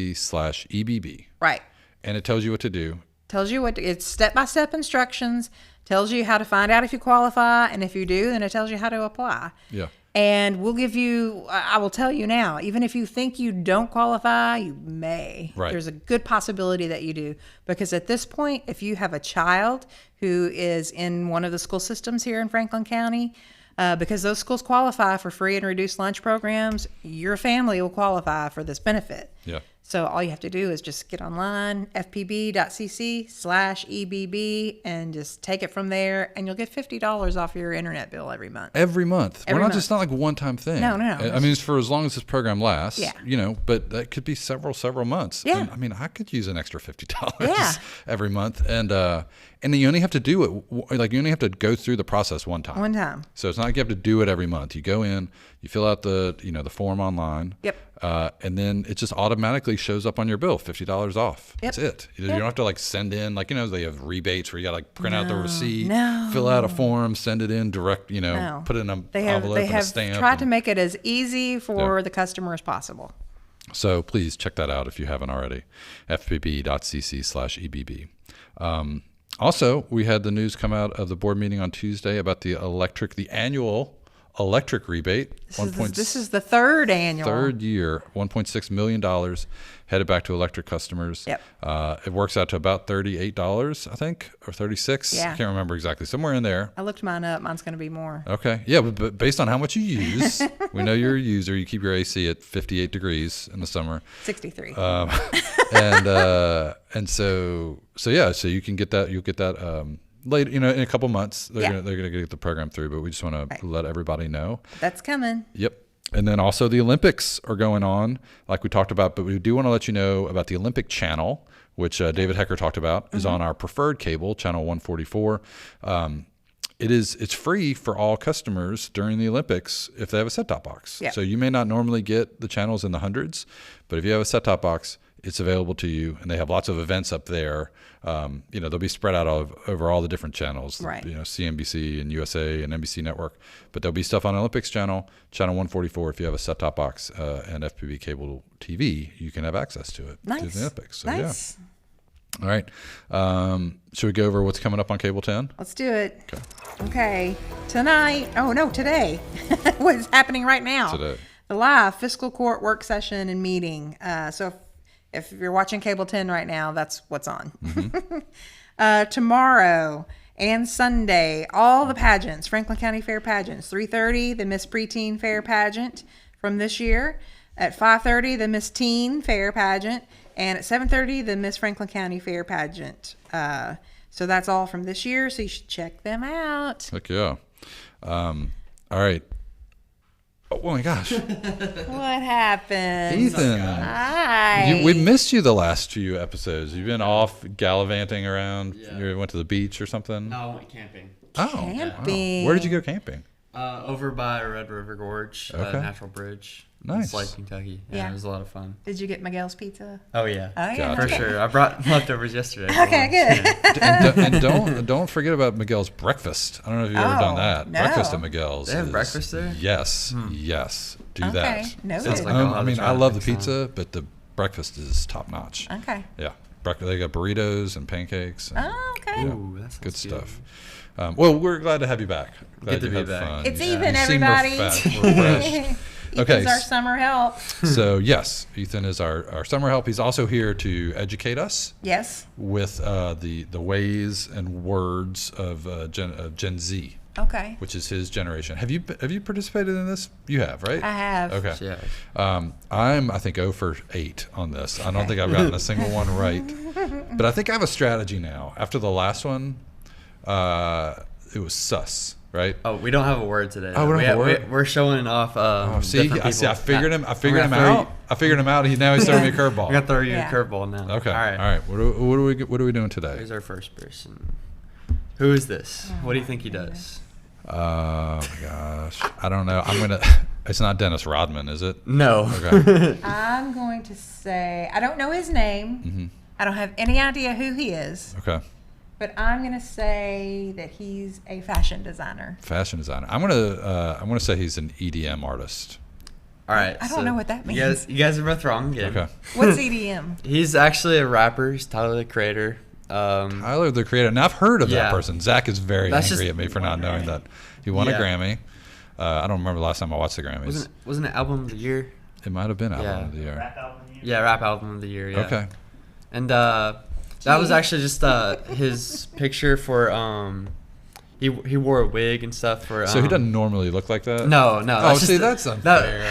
fpb.cc/EBB. Right. And it tells you what to do. Tells you it's step-by-step instructions, tells you how to find out if you qualify, and if you do, then it tells you how to apply. Yeah. And we'll give you, I will tell you now, even if you think you don't qualify, you may. Right. There's a good possibility that you do. Because at this point, if you have a child who is in one of the school systems here in Franklin County, because those schools qualify for free and reduced lunch programs, your family will qualify for this benefit. Yeah. So all you have to do is just get online, fpb.cc/EBB, and just take it from there, and you'll get $50 off your internet bill every month. Every month. Every We're not month. just not like a one-time thing. No. I mean, it's for as long as this program lasts. Yeah. But that could be several months. Yeah. And, I mean, I could use an extra $50 Yeah. every month, and you only have to do it you only have to go through the process one time. One time. So it's not like you have to do it every month. You go in, you fill out the form online. Yep. And then it just automatically shows up on your bill, $50 off. Yep. That's it. You don't have to send in they have rebates where you got to print out the receipt, No. fill out a form, send it in direct, No. put it in an They envelope and a have stamp. tried to make it as easy for the customer as possible. So please check that out if you haven't already. fpb.cc/EBB. Also, we had the news come out of the board meeting on Tuesday about the annual electric rebate. This is the third annual. Third year, $1.6 million headed back to electric customers. Yep. It works out to about $38, I think, or $36. Yeah. I can't remember exactly. Somewhere in there. I looked mine up. Mine's going to be more. Okay. Yeah, but based on how much you use, we know you're a user. You keep your AC at 58 degrees in the summer. 63. And so you can get that. You'll get that later. In a couple months. They're gonna get the program through. But we just want to let everybody know That's coming. Yep. And then also the Olympics are going on, like we talked about. But we do want to let you know about the Olympic channel, which David Hecker talked about, is on our preferred cable, channel 144. It's free for all customers during the Olympics if they have a set-top box. Yep. So you may not normally get the channels in the hundreds, but if you have a set-top box, it's available to you, and they have lots of events up there. They'll be spread out over all the different channels, Right. CNBC and USA and NBC Network. But there'll be stuff on Olympics channel 144. If you have a set-top box and FPB cable TV, you can have access to it to Nice. the Olympics. So, Nice. yeah. All right. Should we go over what's coming up on Cable 10? Let's do it. Okay. Tonight. Oh, no, today. What's happening right now? Today. The live fiscal court work session and meeting. So if you're watching Cable 10 right now, that's what's on. Tomorrow and Sunday, all the pageants, Franklin County Fair pageants. 3:30, the Miss Preteen Fair pageant from this year. At 5:30, the Miss Teen Fair pageant. And at 7:30, the Miss Franklin County Fair pageant. So that's all from this year, so you should check them out. Heck yeah. All right. Oh my gosh. What happened? Ethan. Hi. We missed you the last few episodes. You've been off gallivanting around. Yeah. You went to the beach or something? No, I went camping. Oh. Camping. Where did you go camping? Over by Red River Gorge, Okay. Natural Bridge. Nice. In Slade, Kentucky. Yeah. It was a lot of fun. Did you get Miguel's pizza? Oh, yeah. Oh, yeah. Gotcha. For sure. I brought leftovers yesterday. for Okay, lunch. good. Yeah. And don't forget about Miguel's breakfast. I don't know if you've ever done Oh, that. no. Breakfast at Miguel's. They have is- breakfast there? Yes. Yes. Do Okay, that. noted. Sounds like I'll have I to mean, try I it love the next time. pizza, but the breakfast is top notch. Okay. Yeah. They got burritos and pancakes. And Oh, okay. Ooh, that sounds good stuff. Well, we're glad to have you back. Glad Good to you be had back. fun. It's Yeah. Ethan, You seem more everybody. more fresh. Okay. Ethan's our summer help. So yes, Ethan is our summer help. He's also here to educate us Yes. with the ways and words of Gen Z, Okay. which is his generation. Have you participated in this? You have, right? I have. Okay. Yeah. I'm I think 0 for 8 on this. I don't think I've gotten a single one right, but I think I have a strategy now. After the last one, it was sus, right? Oh, we don't have a word today. Oh, we don't have a word? We're showing off. See, different I figured people. him. I figured I'm him gonna throw out. I figured him out. Now he's throwing me a I'm curveball. gonna throw you Yeah. a curveball now. Okay. All right. All right. What are we doing today? Here's our first person. Who is this? What do you think he does? Oh my gosh, I don't know. It's not Dennis Rodman, is it? No. Okay. I'm going to say, I don't know his name. Mm-hmm. I don't have any idea who he is, Okay. but I'm going to say that he's a fashion designer. Fashion designer. I'm gonna say he's an EDM artist. All right. I don't know what that You guys are both wrong again. Okay. What's EDM? He's actually a rapper. He's Tyler the Creator. Tyler the Creator. Now I've heard of that Yeah. person. Zach is very That's angry just- at me for not knowing that. He won a Yeah. Grammy. I don't remember the last time I watched the Grammys. Wasn't it album of the year? It might have been album Yeah. of the year. Rap album year? Yeah, rap album of the year. Yeah. Okay. And that was actually just his picture for he wore a wig and stuff for. So he doesn't normally look like that. No, Oh, that's see, just that's unfair.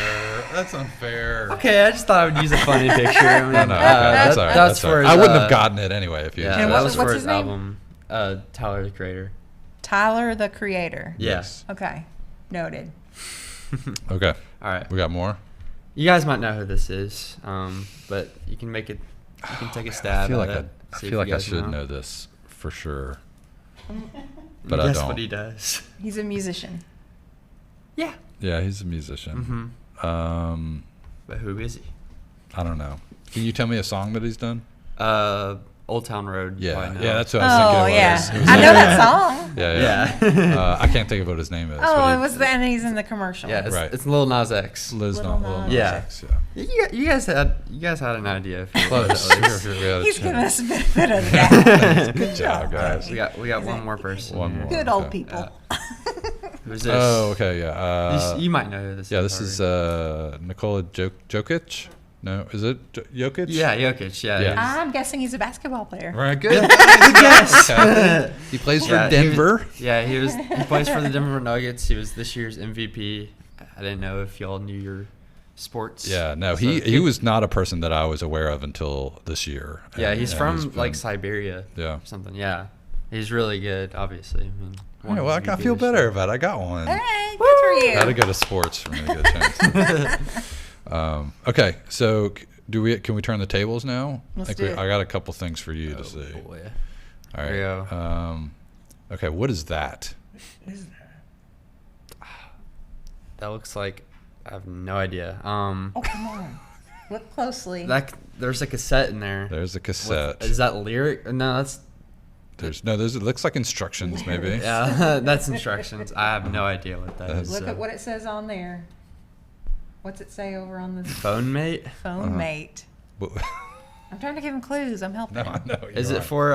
That's unfair. Okay, I just thought I would use a funny picture. I mean, No, okay, that's all right. That's all for right. his, I wouldn't have gotten it anyway if you. Yeah, And that was what's for his his name? album, Tyler the Creator. Tyler, the Creator. Yes. Okay. Noted. Okay. All right. We got more. You guys might know who this is, but you can make it. You can take a stab. I feel like at it, I see if feel like you I guys should know this for sure, but Guess I don't. what he does. He's a musician. Yeah. Yeah, he's a musician. Mm-hmm. But who is he? I don't know. Can you tell me a song that he's done? Old Town Road. Yeah, probably know. yeah, that's what I was thinking. Oh it yeah, was. It was I know like- that song. Yeah. I can't think of what his name is. Oh, but it was the and he's in the commercial. Yeah, it's, Right. it's Lil Nas X. Liz Little not Nas Yeah. X, yeah. You guys had an idea. If you Close. We had a He's giving chance. us a benefit of the doubt. Good job, guys. we got one more person. One more. Good Okay. old people. Who's this? Oh, okay, yeah. You might know who this is. Yeah, this is already. Nikola Jokic. No, is it Jokic? Yeah, Jokic. Yeah. Yeah. I'm guessing he's a basketball player. Right, good. Yes. Okay. He plays for Yeah, Denver. He plays for the Denver Nuggets. He was this year's MVP. I didn't know if y'all knew your sports. Yeah, no, So he good- was not a person that I was aware of until this year. Yeah, And- he's and from been- like Siberia. Yeah. Or something. Yeah, he's really good. Obviously, I mean. Yeah, well, I feel better about it. I got one. Hey, good for you. Gotta go to sports for me to get a chance. Okay, so can we turn the tables now? Let's do it. I got a couple things for you to see. Boy. All right. There you go. Okay, what is that? That looks like I have no idea. Oh, come on. Look closely. There's a cassette in there. There's a cassette. Is that lyric? No, that's There's it looks like instructions maybe. yeah. That's instructions. I have no idea what that is. Look at what it says on there. What's it say over on the Phone mate. phone mate? But- I'm trying to give him clues. I'm helping no, him. I know. Is you're it right. for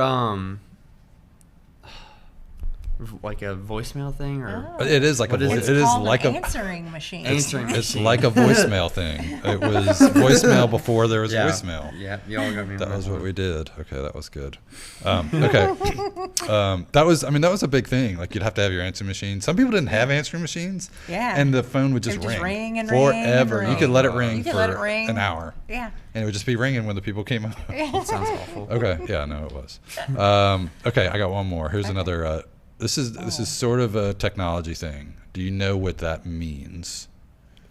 like a voicemail thing or? Oh. It is like What a is voice. it? It is called like an a. answering machine. Answering It's machine. like a voicemail thing. It was voicemail before there was Yeah. voicemail. Yeah, y'all got me. on That was one. what we did. Okay, that was good. Okay, that was a big thing. Like you'd have to have your answering machine. Some people didn't have answering machines. Yeah. And the phone would It just would just ring ring and ring and forever. You ring. could let it ring You could for let it ring. an hour, Yeah. and it would just be ringing when the people came up. That sounds awful. Okay, yeah, no, it was. Okay, I got one more. Here's another. This is sort of a technology thing. Do you know what that means?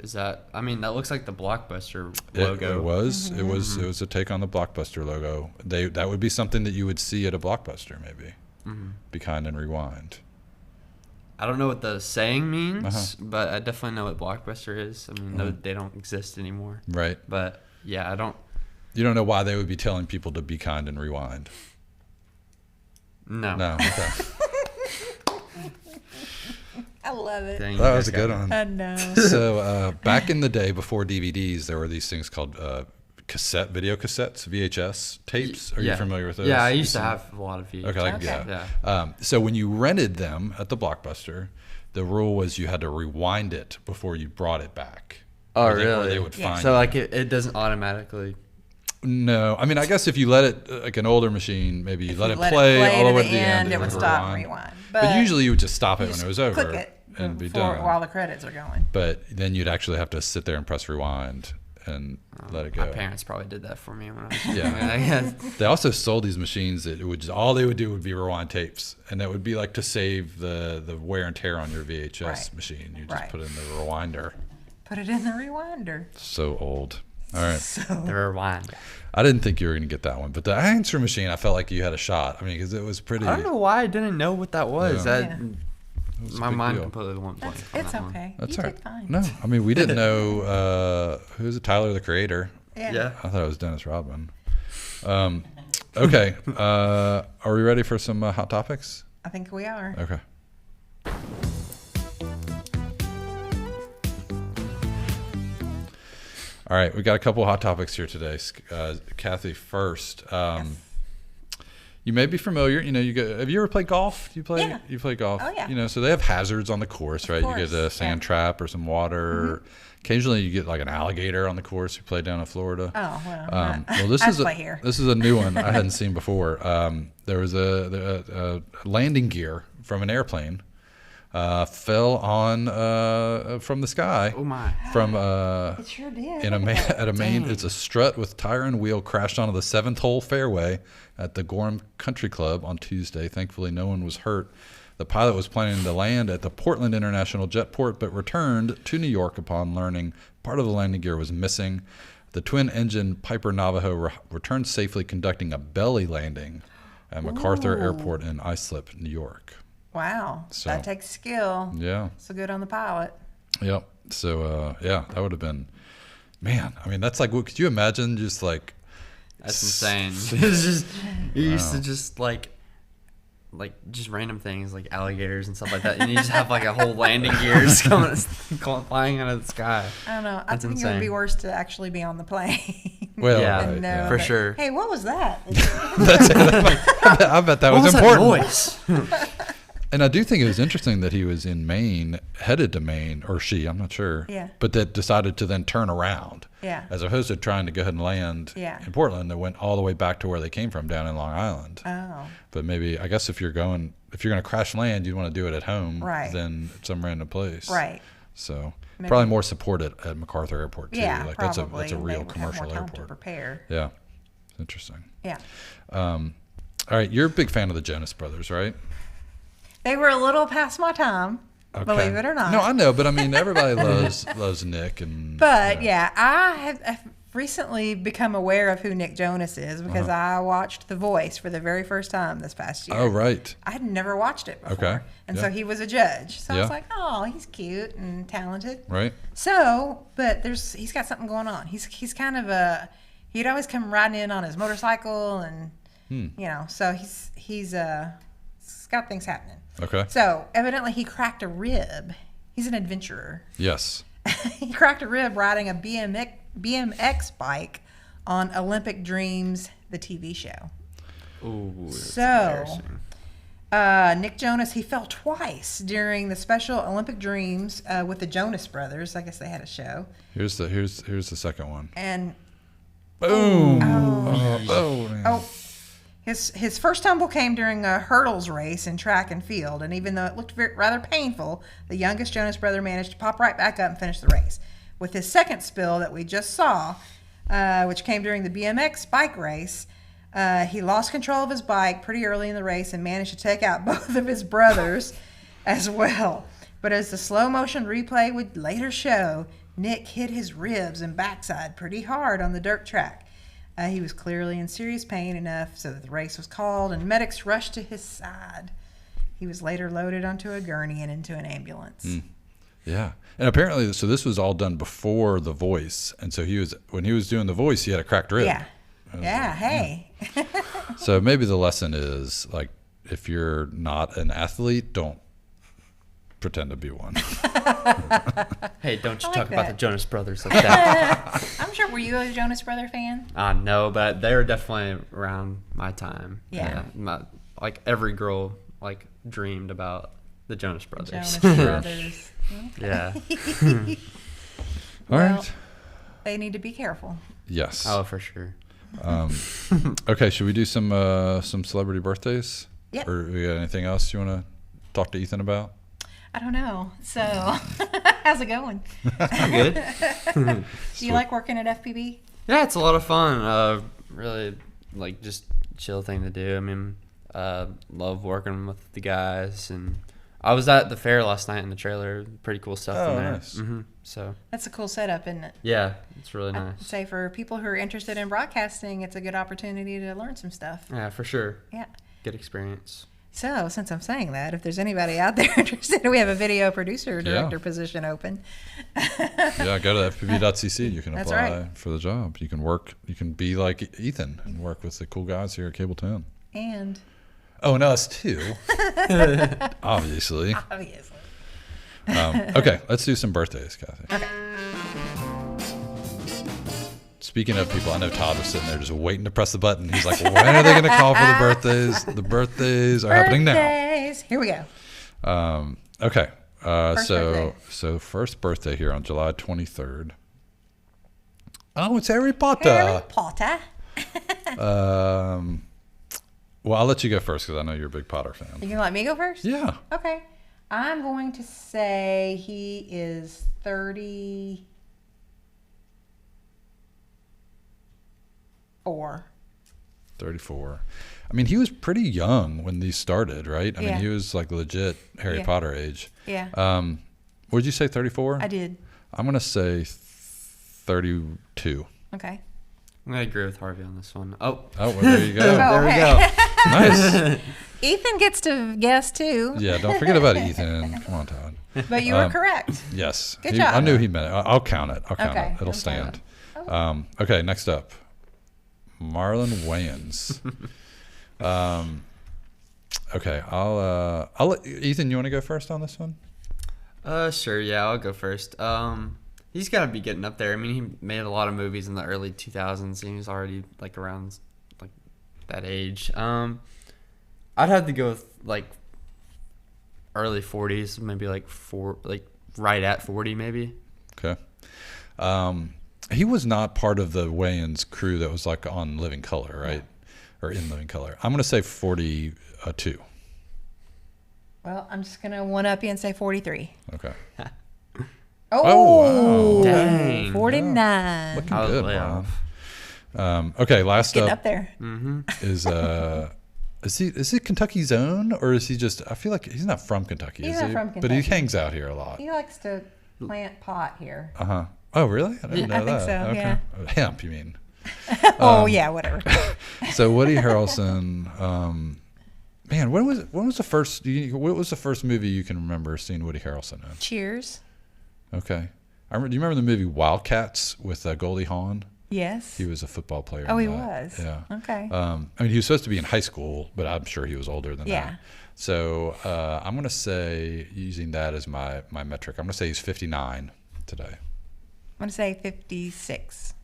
Is that? I mean, that looks like the Blockbuster It logo. was. Mm-hmm. It was a take on the Blockbuster logo. That would be something that you would see at a Blockbuster, maybe. Mm-hmm. Be kind and rewind. I don't know what the saying means, Uh-huh. but I definitely know what Blockbuster is. I mean, they don't exist anymore. Right. But yeah, I don't. You don't know why they would be telling people to be kind and rewind. No. No. Okay. I love it. Dang, That you was a guys good got one. I know. So back in the day before DVDs, there were these things called video cassettes, VHS tapes. Are yeah. you familiar with those? Yeah, I used to You've seen- have a lot of VHS. Okay, like, Okay. yeah. So when you rented them at the Blockbuster, the rule was you had to rewind it before you brought it back. Oh, Or they really? would Yeah. find So it. like it doesn't automatically. No, I mean, I guess if you let it, like an older machine, maybe you If let you it play all the way to the end, it would stop and rewind. But usually you would just stop it when just it was over click it and be before- done. while the credits are going. But then you'd actually have to sit there and press rewind and let it go. My parents probably did that for me when I was Yeah. young. I guess. They also sold these machines that all they would do would be rewind tapes, and that would be like to save the wear and tear on your VHS Right. machine. You just Right. put it in the rewinder. Put it in the rewinder. So old. All right. The rewind. I didn't think you were going to get that one, but the answer machine, I felt like you had a shot. I mean, because it was pretty. I don't know why I didn't know what that was. Yeah. That it was a my big mind deal. completely went blank. That's, on it's that one. okay. That's you all did right. fine. No, I mean we didn't know who's it, Tyler the Creator. Yeah. I thought it was Dennis Rodman. Okay, are we ready for some hot topics? I think we are. Okay. All right, we got a couple of hot topics here today. Kathy, first, you may be familiar. You know, have you ever played golf? You play? Yeah. You play golf? Oh, yeah. You know, so they have hazards on the course, right? You course, get a sand yeah. trap or some water. Occasionally, you get like an alligator on the course. You play down in Florida. Oh, well. Well, this I is play here. this is a new one I hadn't seen before. There was a landing gear from an airplane fell on from the sky. Oh my! From It sure did. at a main, Dang. it's a strut with tire and wheel crashed onto the 7th hole fairway at the Gorham Country Club on Tuesday. Thankfully, no one was hurt. The pilot was planning to land at the Portland International Jetport, but returned to New York upon learning part of the landing gear was missing. The twin-engine Piper Navajo returned safely, conducting a belly landing at MacArthur Airport in Islip, New York. Wow. So- That takes skill. Yeah. So good on the pilot. Yep. So, that would have been, man, I mean, that's like, could you imagine just like, That's insane. It's just you used to just like just random things like alligators and stuff like that, and you just have like a whole landing gear just coming flying out of the sky. I don't know. I That's think it would insane. be worse to actually be on the plane. well, Yeah, right, And know yeah. For that, sure. Hey, what was that? That's it. I bet that What was was important. that noise? And I do think it was interesting that he was in Maine, headed to Maine, or she, I'm not sure. Yeah. But that decided to then turn around. Yeah. As opposed to trying to go ahead and land Yeah. in Portland, they went all the way back to where they came from, down in Long Island. Oh. But maybe, I guess if you're going to crash land, you'd want to do it at home Right. than some random place. Right. So Maybe. probably more supported at MacArthur Airport too. Yeah, Like probably. that's a and real they would commercial have more time to airport. prepare. Yeah. Interesting. Yeah. All right, you're a big fan of the Jonas Brothers, right? They were a little past my time, Okay. believe it or not. No, I know, but I mean, everybody loves Nick, and But you know. yeah, I've recently become aware of who Nick Jonas is because I watched The Voice for the very first time this past year. Oh, right. I had never watched it before. Okay. And Yeah. so he was a judge. So I Yeah. was like, oh, he's cute and talented. Right. So, but he's got something going on. He's kind of he'd always come riding in on his motorcycle and, so he's got things happening. Okay. So evidently he cracked a rib. He's an adventurer. Yes. He cracked a rib riding a BMX bike on Olympic Dreams, the TV show. Ooh, that's So, embarrassing. Nick Jonas, he fell twice during the special Olympic Dreams with the Jonas Brothers. I guess they had a show. Here's the second one. And Boom. oh, Man. his first tumble came during a hurdles race in track and field. And even though it looked rather painful, the youngest Jonas brother managed to pop right back up and finish the race. With his second spill that we just saw, which came during the BMX bike race, he lost control of his bike pretty early in the race and managed to take out both of his brothers as well. But as the slow motion replay would later show, Nick hit his ribs and backside pretty hard on the dirt track. He was clearly in serious pain enough so that the race was called and medics rushed to his side. He was later loaded onto a gurney and into an ambulance. Yeah. And apparently, so this was all done before The Voice, and so when he was doing The Voice, he had a cracked rib. Yeah. Yeah, hey. So maybe the lesson is like, if you're not an athlete, don't pretend to be one. Hey, don't you I like talk about that. the Jonas Brothers like that. I'm sure, were you a Jonas Brother fan? No, but they were definitely around my time. Yeah. Like every girl like dreamed about the Jonas Brothers. Jonas Brothers. Yeah. All Well, right. They need to be careful. Yes. Oh, for sure. Okay. Should we do some celebrity birthdays? Yep. Or we got anything else you want to talk to Ethan about? I don't know. So, how's it going? Good. Do you like working at FPB? Yeah, it's a lot of fun. Really, like, just chill thing to do. I mean, love working with the guys, and I was at the fair last night in the trailer. Pretty cool stuff Oh, in there. nice. So That's a cool setup, isn't it? yeah, it's really I'd nice. say for people who are interested in broadcasting, it's a good opportunity to learn some stuff. Yeah, for sure. Yeah. Good experience. So, since I'm saying that, if there's anybody out there interested, we have a video producer director position open. Yeah, go to fpv.cc. You can That's apply right. for the job. You can work. You can be like Ethan and work with the cool guys here at Cable 10. And Oh, and us too. Obviously. obviously. Okay, let's do some birthdays, Kathy. Speaking of people, I know Todd was sitting there just waiting to press the button. He's like, when are they going to call for the birthdays? The birthdays are happening now. Birthdays. Here we go. Okay. First birthday. So first birthday here on July 23rd. Oh, it's Harry Potter. Harry Potter. Well, I'll let you go first because I know you're a big Potter fan. You gonna let me go first? Yeah. Okay. I'm going to say he is 34. 34. I mean, he was pretty young when these started, right? I mean, he was like legit Harry Potter age. Yeah. What did you say, 34? I did. I'm going to say 32. Okay. I'm gonna agree with Harvey on this one. Oh, well, there you go. there we go. Nice. Ethan gets to guess too. Yeah, don't forget about Ethan. Come on, Todd. But you were correct. Yes. Good job. I knew he meant it. I'll count it. Okay, It'll I'm stand. counting. Okay, next up. Marlon Wayans. Okay, I'll let Ethan, you want to go first on this one? Sure. Yeah, I'll go first. He's got to be getting up there. I mean, he made a lot of movies in the early 2000s, and he's already like around like that age. I'd have to go with like early 40s, maybe like right at 40, maybe. Okay. He was not part of the Wayans crew that was like on Living Color, right? Or in Living Color. I'm going to say 42. Well, I'm just gonna one up you and say 43. Okay. Oh, wow. Dang. 49. Looking I was good, way Marlon. off. Okay, last Getting up up there. is he Kentucky's own, or is he just? I feel like he's not from Kentucky. He's is not he? from But he Kentucky. hangs out here a lot. He likes to plant pot here. Oh, really? I didn't know I think that. so, Okay. yeah. Hemp, you mean? Yeah, whatever. So Woody Harrelson. Man, when was the first? What was the first movie you can remember seeing Woody Harrelson in? Cheers. Okay. Do you remember the movie Wildcats with Goldie Hawn? Yes. He was a football player. Oh, in he that. was. Yeah. Okay. I mean, he was supposed to be in high school, but I'm sure he was older than Yeah. that. So I'm going to say, using that as my metric, I'm going to say he's 59 today. I'm gonna say 56.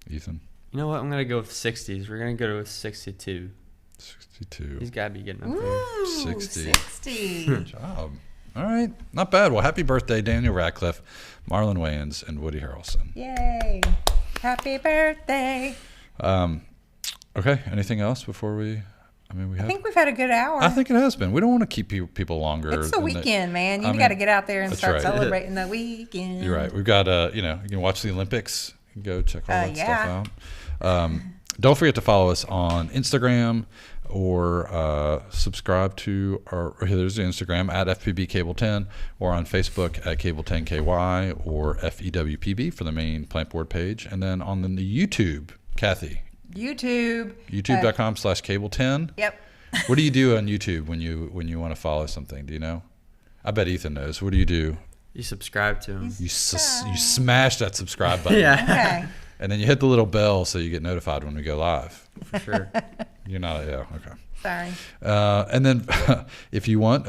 Ethan? You know what? I'm gonna go with 60s. We're gonna go with 62. 62. He's gotta be getting up there. Ooh, 60. 60. Good job. All right. Not bad. Well, happy birthday, Daniel Radcliffe, Marlon Wayans, and Woody Harrelson. Yay. Happy birthday. Okay. Anything else before we? I think we've had a good hour. I think it has been. We don't want to keep people longer. It's the than weekend, man. You I mean, got to get out there and that's start right. celebrating the weekend. You're right. We've got you can watch the Olympics. You can go check all that Yeah. stuff out. Don't forget to follow us on Instagram or subscribe to there's the Instagram at FPB Cable 10 or on Facebook at Cable 10 KY or FEWPB for the main plant board page. And then on the YouTube, Kathy, YouTube. youtube.com/Cable 10. Yep. What do you do on YouTube when you want to follow something? Do you know? I bet Ethan knows. What do you do? You subscribe to him. You smash that subscribe button. Yeah. Okay. And then you hit the little bell so you get notified when we go live. For sure. You're not, yeah, okay. Sorry. And then if you want,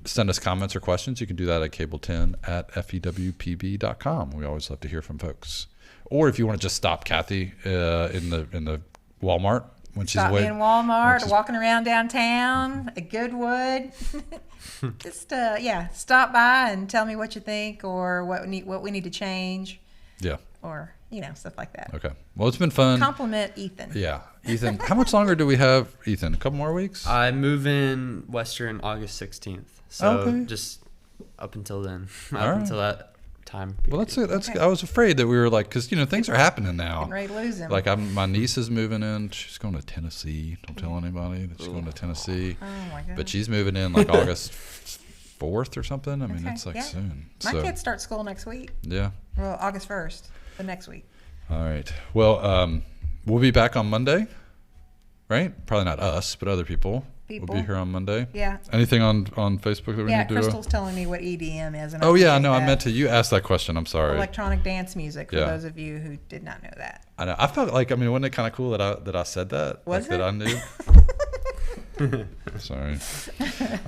send us comments or questions, you can do that at cable10 at fewpb.com. We always love to hear from folks. Or if you want to just stop Kathy in the Walmart when she's Stop me away. in Walmart, walking around downtown, a Goodwood. Just stop by and tell me what you think or what we need to change. Yeah. Or stuff like that. Okay. Well, it's been fun. Compliment Ethan. Yeah. Ethan, how much longer do we have, Ethan? A couple more weeks? I move in Western August 16th. So Okay. just up until then. All Up right. until that time. Well, that's it. Okay. I was afraid that we were like, because things are happening now. Getting ready to lose him. Like my niece is moving in. She's going to Tennessee. Don't tell anybody that she's going to Tennessee. Oh my God. But she's moving in like August 4th or something. I mean, Okay, it's like yeah. soon. My So kids start school next week. yeah. Well, August 1st, the next week. All right. Well, we'll be back on Monday, right? Probably not us, but other people. We'll be here on Monday. Yeah. Anything on Facebook that we Yeah, need to do? Crystal's telling me what EDM is. And Oh yeah, forget no, I that. meant to. You asked that question. I'm sorry. Electronic dance music for Yeah. those of you who did not know that. I know. I felt like, wasn't it kind of cool that I said that? Was like, it? that I knew. Sorry.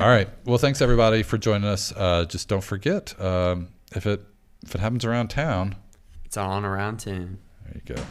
All right. Well, thanks everybody for joining us. Just don't forget, if it happens around town, It's on Around 10. there you go.